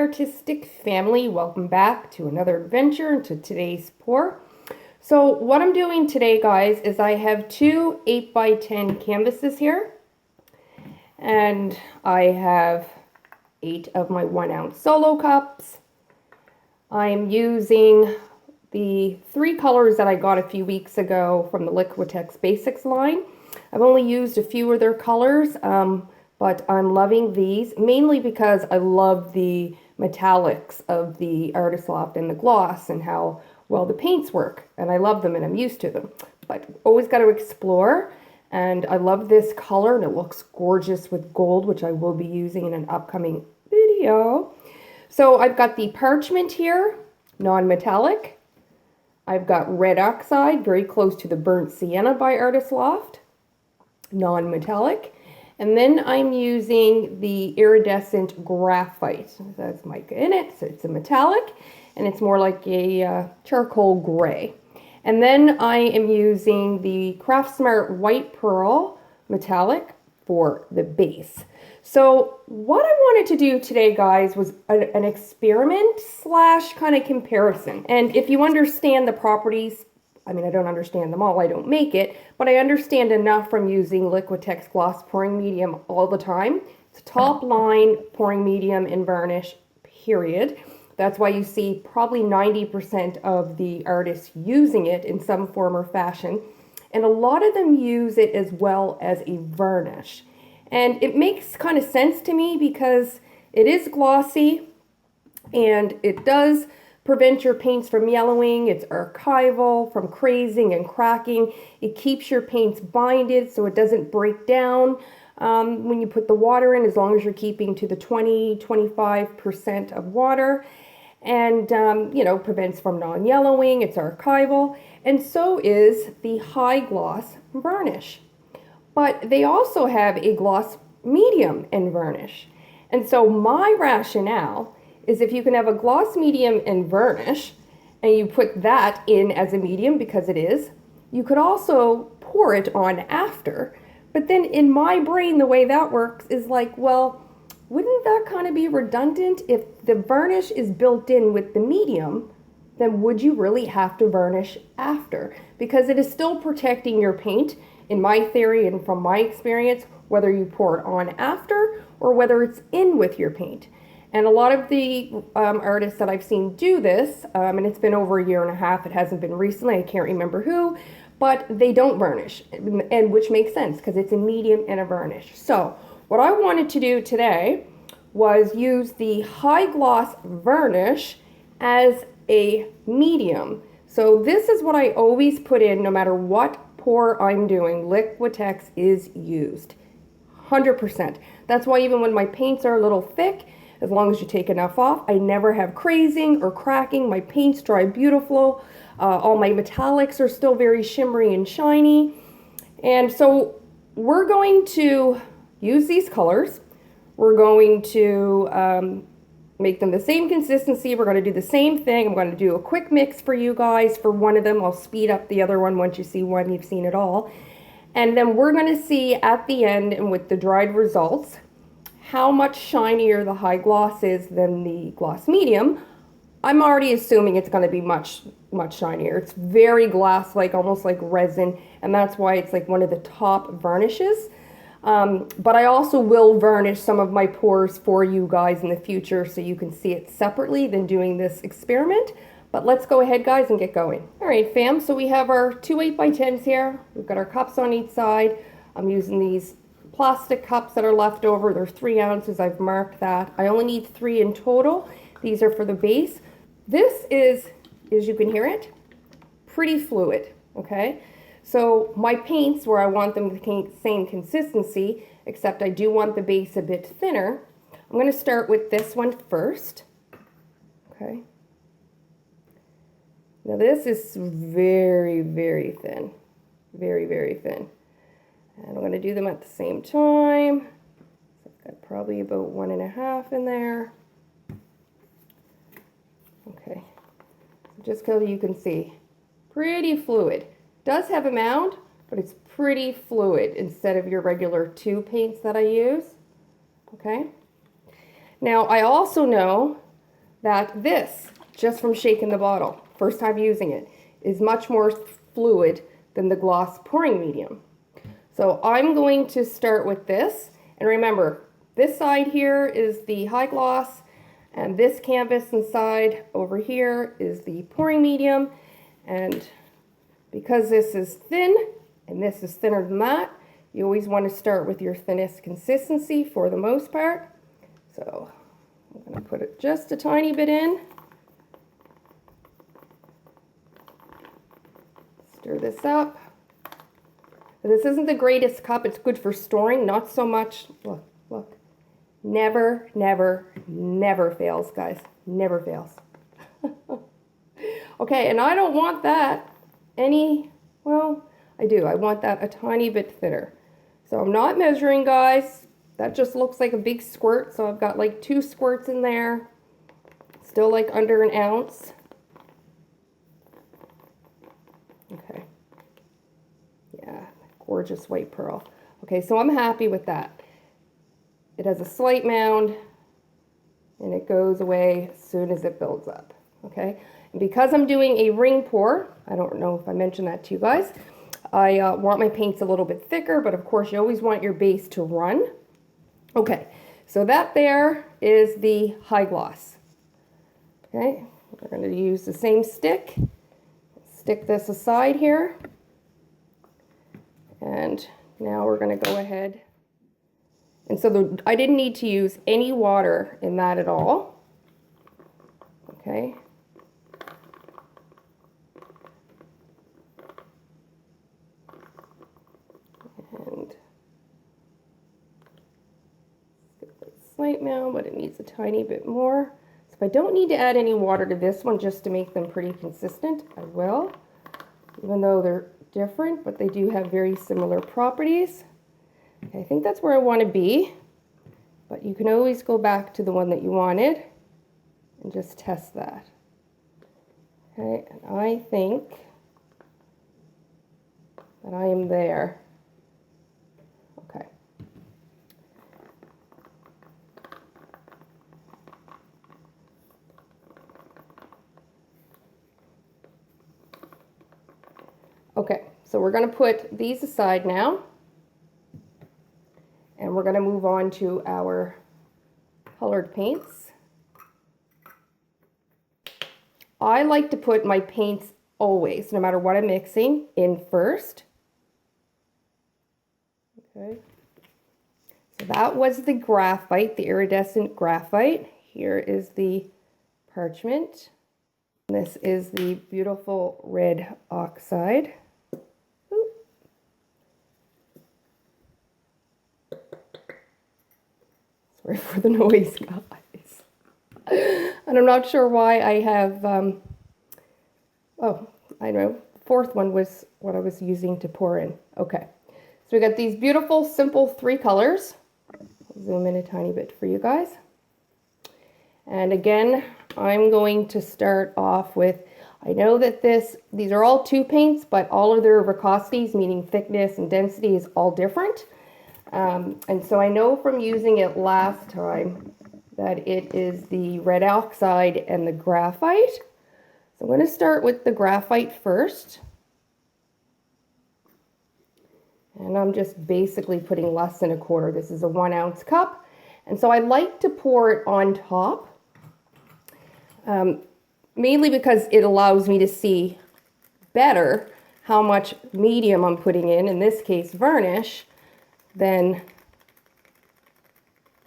artistic family, welcome back to another adventure and to today's pour. So what I'm doing today, guys, is I have two 8x10 canvases here, and I have 8 of my 1 ounce solo cups. I'm using the 3 colors that I got a few weeks ago from the Liquitex Basics line. I've only used a few of their colors, but I'm loving these, mainly because I love the metallics of the Artist Loft and the gloss and how well the paints work. And I love them and I'm used to them. But always got to explore. And I love this color and it looks gorgeous with gold, which I will be using in an upcoming video. So I've got the parchment here, non-metallic. I've got red oxide, very close to the burnt sienna by Artist Loft, non-metallic. And then I'm using the iridescent graphite. That's mica in it, so it's a metallic, and it's more like a charcoal gray. And then I am using the Craft Smart White Pearl metallic for the base. So what I wanted to do today, guys, was an experiment slash kind of comparison. And if you understand the properties, I mean, I don't understand them all, I don't make it, but I understand enough from using Liquitex gloss pouring medium all the time. It's a top line pouring medium in varnish, period. That's why you see probably 90% of the artists using it in some form or fashion. And a lot of them use it as well as a varnish. And it makes kind of sense to me because it is glossy and it does prevent your paints from yellowing. It's archival from crazing and cracking. It keeps your paints binded so it doesn't break down when you put the water in, as long as you're keeping to the 20-25% of water. And, you know, prevents from non-yellowing. It's archival. And so is the high gloss varnish. But they also have a gloss medium in varnish. And so my rationale is if you can have a gloss medium and varnish, and you put that in as a medium because it is, you could also pour it on after. But then in my brain, the way that works is like, well, wouldn't that kind of be redundant? If the varnish is built in with the medium, then would you really have to varnish after? Because it is still protecting your paint, in my theory and from my experience, whether you pour it on after or whether it's in with your paint. And a lot of the artists that I've seen do this, and it's been over 1.5 years, it hasn't been recently, I can't remember who, but they don't varnish, and which makes sense because it's a medium and a varnish. So what I wanted to do today was use the high gloss varnish as a medium. So this is what I always put in no matter what pour I'm doing. Liquitex is used, 100%. That's why even when my paints are a little thick, as long as you take enough off, I never have crazing or cracking. My paints dry beautiful. All my metallics are still very shimmery and shiny. And so we're going to use these colors. We're going to make them the same consistency. We're going to do the same thing. I'm going to do a quick mix for you guys for one of them. I'll speed up the other one. Once you see one, you've seen it all. And then we're going to see at the end and with the dried results how much shinier the high gloss is than the gloss medium. I'm already assuming it's going to be much shinier. It's very glass-like, almost like resin, and that's why it's like one of the top varnishes. But I also will varnish some of my pours for you guys in the future so you can see it separately than doing this experiment. But let's go ahead, guys, and get going. All right, fam, so we have our two 8x10s here. We've got our cups on each side. I'm using these plastic cups that are left over. They're 3 ounces. I've marked that. I only need 3 in total. These are for the base. This is, as you can hear it, pretty fluid, okay? So my paints, where I want them the same consistency, except I do want the base a bit thinner, I'm going to start with this one first, okay? Now this is very, very thin, very, very thin. And I'm going to do them at the same time. I've got probably about 1.5 in there. Okay, just so you can see, pretty fluid. Does have a mound, but it's pretty fluid instead of your regular 2 paints that I use. Okay. Now I also know that this, just from shaking the bottle, first time using it, is much more fluid than the gloss pouring medium. So I'm going to start with this, and remember, this side here is the high gloss, and this canvas inside over here is the pouring medium. And because this is thin and this is thinner than that, you always want to start with your thinnest consistency for the most part. So I'm going to put it just a tiny bit in. Stir this up. This isn't the greatest cup. It's good for storing, not so much. Look, look. Never, never, never fails, guys. Never fails. Okay, and I don't want that well, I do. I want that a tiny bit thinner. So I'm not measuring, guys. That just looks like a big squirt. So I've got like 2 squirts in there. Still like under an ounce. Okay. Yeah, gorgeous white pearl. Okay, so I'm happy with that. It has a slight mound and it goes away as soon as it builds up. Okay, and because I'm doing a ring pour, I don't know if I mentioned that to you guys, I want my paints a little bit thicker, but of course you always want your base to run. Okay, so that there is the high gloss. Okay, we're going to use the same stick. Stick this aside here. And now we're going to go ahead. And so I didn't need to use any water in that at all. Okay. And slight mound, but it needs a tiny bit more. So if I don't need to add any water to this one just to make them pretty consistent, I will. Even though they're different, but they do have very similar properties. Okay, I think that's where I want to be, but you can always go back to the one that you wanted and just test that. Okay, and I think that I am there. Okay. Okay, so we're going to put these aside now. And we're going to move on to our colored paints. I like to put my paints always, no matter what I'm mixing, in first. Okay. So that was the graphite, the iridescent graphite. Here is the parchment. This is the beautiful red oxide. Sorry for the noise, guys. And I'm not sure why I have, oh, I know, the 4th one was what I was using to pour in. Okay, so we got these beautiful, simple 3 colors. I'll zoom in a tiny bit for you guys. And again, I'm going to start off with, I know that these are all 2 paints, but all of their viscosities, meaning thickness and density, is all different. And so I know from using it last time that it is the red oxide and the graphite. So I'm going to start with the graphite first. And I'm just basically putting less than a quarter. This is a 1 ounce cup. And so I like to pour it on top, mainly because it allows me to see better how much medium I'm putting in this case varnish, than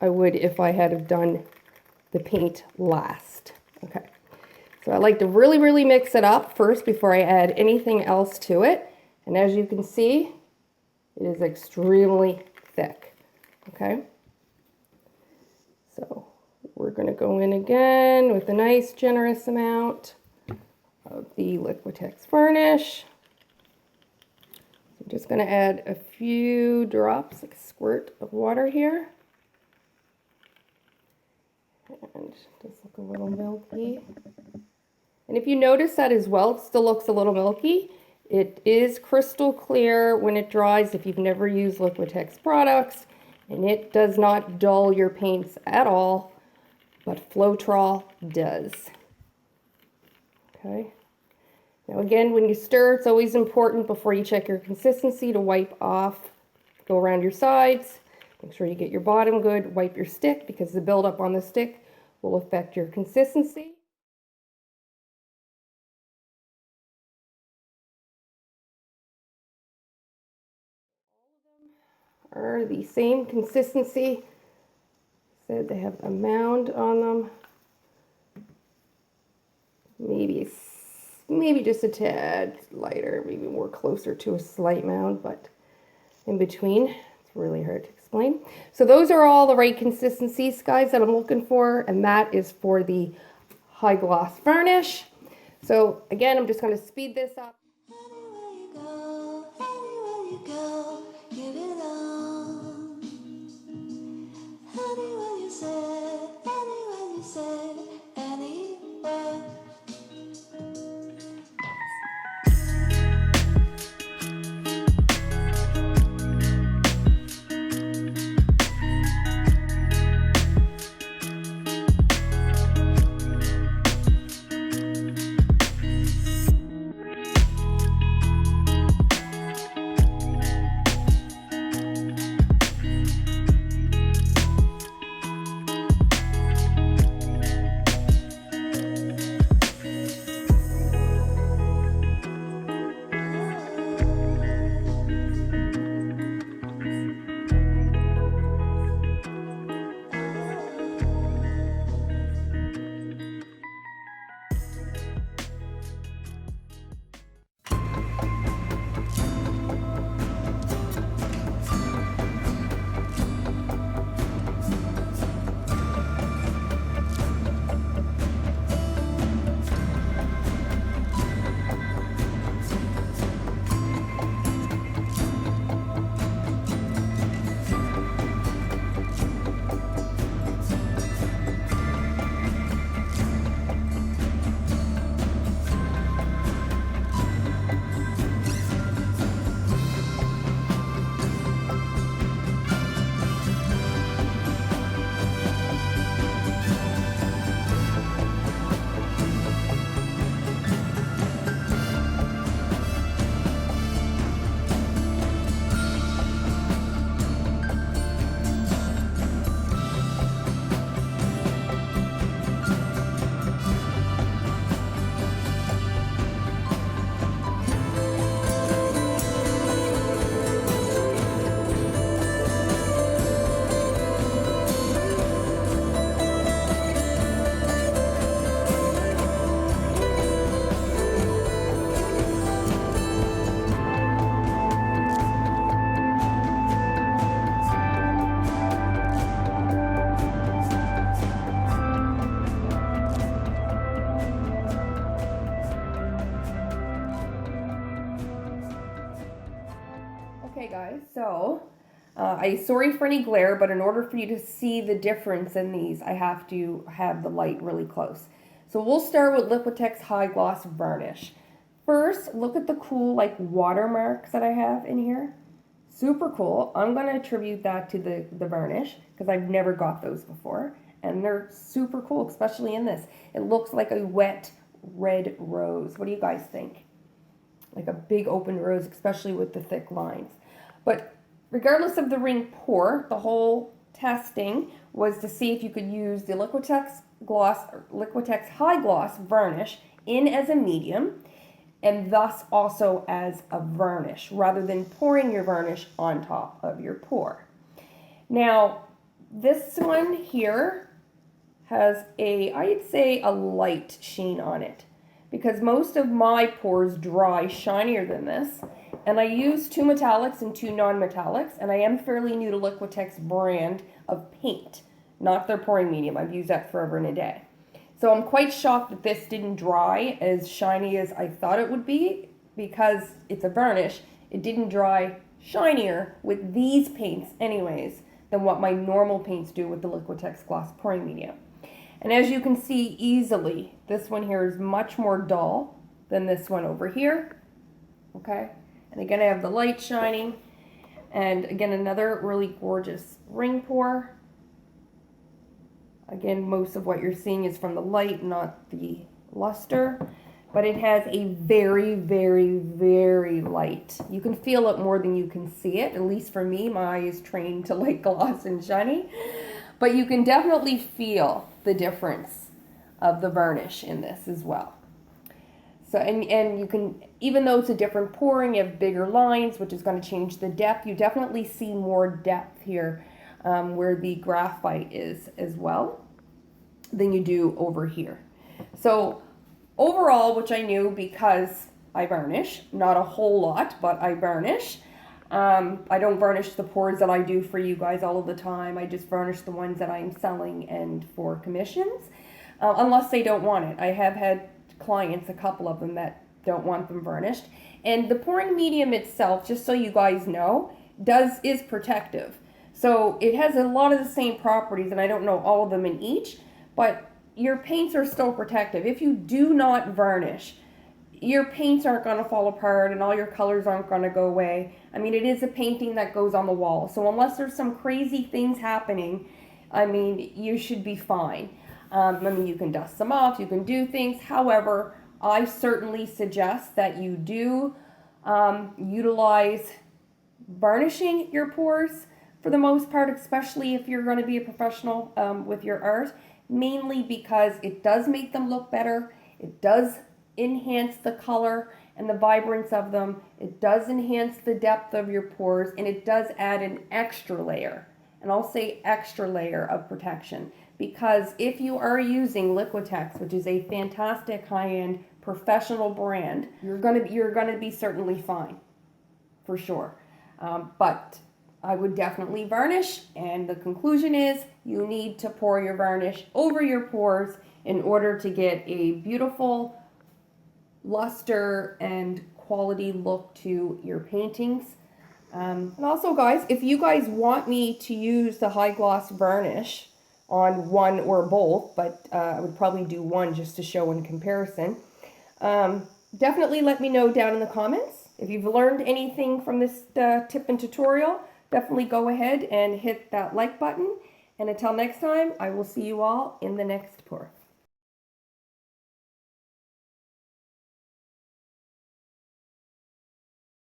I would if I had have done the paint last. Okay, so I like to really, really mix it up first before I add anything else to it. And as you can see, it is extremely thick. Okay, so we're going to go in again with a nice generous amount of the Liquitex varnish. I'm just going to add a few drops, like a squirt of water here. And just look a little milky. And if you notice that as well, it still looks a little milky. It is crystal clear when it dries if you've never used Liquitex products. And it does not dull your paints at all. but Floetrol does. Okay. Now again, when you stir, it's always important before you check your consistency to wipe off, go around your sides, make sure you get your bottom good, wipe your stick because the buildup on the stick will affect your consistency. All of them are the same consistency. Said they have a mound on them. Maybe just a tad lighter, maybe more closer to a slight mound, but in between. It's really hard to explain. So those are all the right consistencies, guys, that I'm looking for, and that is for the high gloss varnish. So again, I'm just going to speed this up. Anywhere you go, anywhere you go, you belong. Anywhere you say, anywhere. Okay guys, so I'm sorry for any glare, but in order for you to see the difference in these, I have to have the light really close. So we'll start with Liquitex High Gloss Varnish. First, look at the cool like watermarks that I have in here. Super cool. I'm going to attribute that to the varnish because I've never got those before. And they're super cool, especially in this. It looks like a wet red rose. What do you guys think? Like a big open rose, especially with the thick lines. But regardless of the ring pour, the whole testing was to see if you could use the Liquitex High Gloss Varnish in as a medium and thus also as a varnish rather than pouring your varnish on top of your pour. Now, this one here has I'd say a light sheen on it because most of my pours dry shinier than this. And I use 2 metallics and 2 non-metallics, and I am fairly new to Liquitex brand of paint, not their pouring medium. I've used that forever and a day. So I'm quite shocked that this didn't dry as shiny as I thought it would be because it's a varnish. It didn't dry shinier with these paints anyways than what my normal paints do with the Liquitex gloss pouring medium. And as you can see easily, this one here is much more dull than this one over here. Okay? And again, I have the light shining. And again, another really gorgeous ring pour. Again, most of what you're seeing is from the light, not the luster. But it has a very, very, very light. You can feel it more than you can see it. At least for me, my eye is trained to like gloss and shiny. But you can definitely feel the difference of the varnish in this as well. So, and you can, even though it's a different pouring, you have bigger lines, which is going to change the depth. You definitely see more depth here where the graphite is as well than you do over here. So overall, which I knew because I varnish, not a whole lot, but I varnish. I don't varnish the pours that I do for you guys all of the time. I just varnish the ones that I'm selling and for commissions, unless they don't want it. I have had clients, a couple of them, that don't want them varnished. And the pouring medium itself, just so you guys know, is protective. So it has a lot of the same properties, and I don't know all of them in each, but your paints are still protective. If you do not varnish, your paints aren't going to fall apart and all your colors aren't going to go away. I mean, it is a painting that goes on the wall. So unless there's some crazy things happening, I mean, you should be fine. I mean, you can dust them off, you can do things. However, I certainly suggest that you do utilize varnishing your pours for the most part, especially if you're going to be a professional with your art. Mainly because it does make them look better. It does enhance the color and the vibrance of them. It does enhance the depth of your pores, and it does add an extra layer, and I'll say extra layer of protection, because if you are using Liquitex, which is a fantastic high-end professional brand, you're gonna be certainly fine, for sure. But I would definitely varnish, and the conclusion is you need to pour your varnish over your pores in order to get a beautiful luster and quality look to your paintings. And also, guys, if you guys want me to use the high gloss varnish on one or both, but I would probably do one just to show in comparison, definitely let me know down in the comments. If you've learned anything from this tip and tutorial, definitely go ahead and hit that like button. And until next time, I will see you all in the next pour.